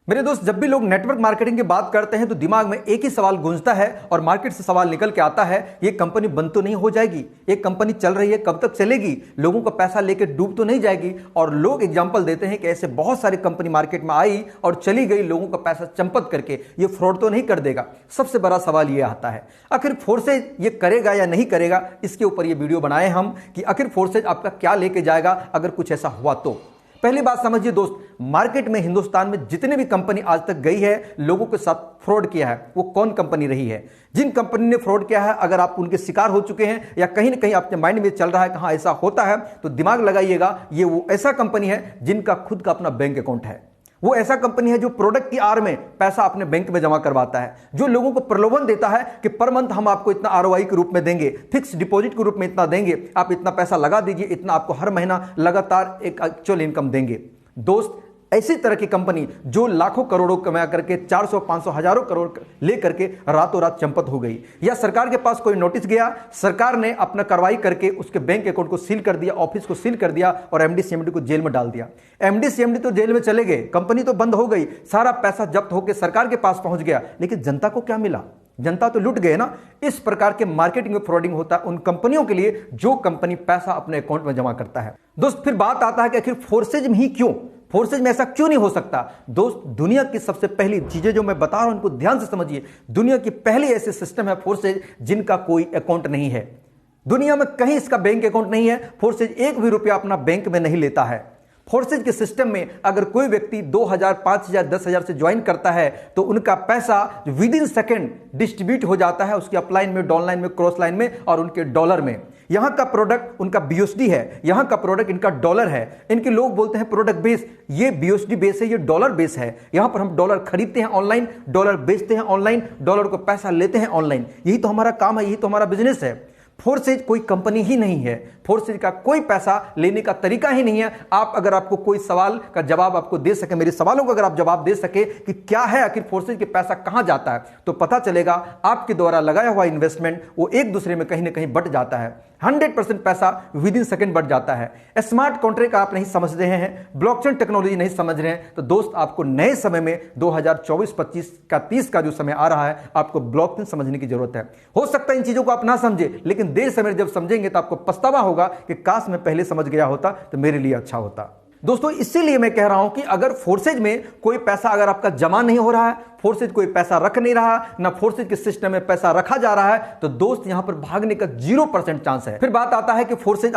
मेरे दोस्त, जब भी लोग नेटवर्क मार्केटिंग की बात करते हैं तो दिमाग में एक ही सवाल गूंजता है और मार्केट से सवाल निकल के आता है, ये कंपनी बंद तो नहीं हो जाएगी, ये कंपनी चल रही है कब तक चलेगी, लोगों का पैसा लेके डूब तो नहीं जाएगी। और लोग एग्जांपल देते हैं कि ऐसे बहुत सारी कंपनी मार्केट में आई और चली गई, लोगों का पैसा चंपत करके, ये फ्रॉड तो नहीं कर देगा। सबसे बड़ा सवाल ये आता है, आखिर फोर्सेज ये करेगा या नहीं करेगा। इसके ऊपर ये वीडियो बनाए हम कि आखिर फोर्सेज आपका क्या लेके जाएगा अगर कुछ ऐसा हुआ तो। पहली बात समझिए दोस्त, मार्केट में हिंदुस्तान में जितने भी कंपनी आज तक गई है, लोगों के साथ फ्रॉड किया है, वो कौन कंपनी रही है? जिन कंपनी ने फ्रॉड किया है, अगर आप उनके शिकार हो चुके हैं या कहीं ना कहीं आपके माइंड में चल रहा है कि हाँ ऐसा होता है, तो दिमाग लगाइएगा, ये वो ऐसा कंपनी है जिनका खुद का अपना बैंक अकाउंट है। वो ऐसा कंपनी है जो प्रोडक्ट की आड़ में पैसा अपने बैंक में जमा करवाता है, जो लोगों को प्रलोभन देता है कि पर मंथ हम आपको इतना आरओआई के रूप में देंगे, फिक्स डिपॉजिट के रूप में इतना देंगे, आप इतना पैसा लगा दीजिए, इतना आपको हर महीना लगातार एक एक्चुअल इनकम देंगे। दोस्त, ऐसी तरह की कंपनी जो लाखों करोड़ों कमा करके 400, 500, हजारों करोड़ लेकर के रातों रात चंपत हो गई, या सरकार के पास कोई नोटिस गया, सरकार ने अपना कार्रवाई करके उसके बैंक अकाउंट को सील कर दिया, ऑफिस को सील कर दिया और एमडी सीएमडी को जेल में डाल दिया। एमडी सीएमडी तो जेल में चले गए, कंपनी तो बंद हो गई, सारा पैसा जब्त होकर सरकार के पास पहुंच गया, लेकिन जनता को क्या मिला? जनता तो लुट गए ना। इस प्रकार के मार्केटिंग में फ्रॉडिंग होता है उन कंपनियों के लिए जो कंपनी पैसा अपने अकाउंट में जमा करता है। दोस्त, फिर बात आता है कि आखिर फोर्सेज में ही क्यों, फोर्सेज में ऐसा क्यों नहीं हो सकता? दोस्त, दुनिया की सबसे पहली चीजें जो मैं बता रहा हूं उनको ध्यान से समझिए। दुनिया की पहली ऐसे सिस्टम है फोर्सेज जिनका कोई अकाउंट नहीं है। दुनिया में कहीं इसका बैंक अकाउंट नहीं है। फोर्सेज एक भी रुपया अपना बैंक में नहीं लेता है। फोर्सेज के सिस्टम में अगर कोई व्यक्ति 2000, 5000, 10,000 से ज्वाइन करता है तो उनका पैसा विद इन सेकेंड डिस्ट्रीब्यूट हो जाता है उसकी अपलाइन में, डाउनलाइन में, क्रॉस लाइन में और उनके डॉलर में। यहां का प्रोडक्ट उनका बीयूएसडी है, यहां का प्रोडक्ट इनका डॉलर है। इनके लोग बोलते हैं प्रोडक्ट बेस, ये बीयूएसडी बेस है, ये डॉलर बेस है। यहां पर हम डॉलर खरीदते हैं ऑनलाइन, डॉलर बेचते हैं ऑनलाइन, डॉलर को पैसा लेते हैं ऑनलाइन। यही तो हमारा काम है, यही तो हमारा बिजनेस है। फोर्सेज कोई कंपनी ही नहीं है, फोर्सेज का कोई पैसा लेने का तरीका ही नहीं है। आप अगर आपको कोई सवाल का जवाब आपको दे सके, मेरे सवालों का अगर आप जवाब दे सके कि क्या है आखिर फोर्सेज के पैसा कहां जाता है, तो पता चलेगा आपके द्वारा लगाया हुआ इन्वेस्टमेंट वो एक दूसरे में कहीं ना कहीं बट जाता है। 100% पैसा विद इन सेकंड बढ़ जाता है। स्मार्ट कॉन्ट्रैक्ट आप नहीं समझ रहे हैं, ब्लॉकचेन टेक्नोलॉजी नहीं समझ रहे हैं, तो दोस्त आपको नए समय में 2024-25 का 30 का जो समय आ रहा है, आपको ब्लॉकचेन समझने की जरूरत है। हो सकता है इन चीजों को आप ना समझे, लेकिन देर समय जब समझेंगे तो आपको पछतावा होगा कि काश मैं पहले समझ गया होता तो मेरे लिए अच्छा होता। दोस्तों, इसीलिए मैं कह रहा हूं कि अगर फोर्सेज में कोई पैसा अगर आपका जमा नहीं हो रहा है, फोर्सेज कोई पैसा रख नहीं रहा, ना फोर्सेज के सिस्टम में पैसा रखा जा रहा है, तो दोस्त यहां पर भागने का 0% चांस है। फिर बात आता है कि फोर्सेज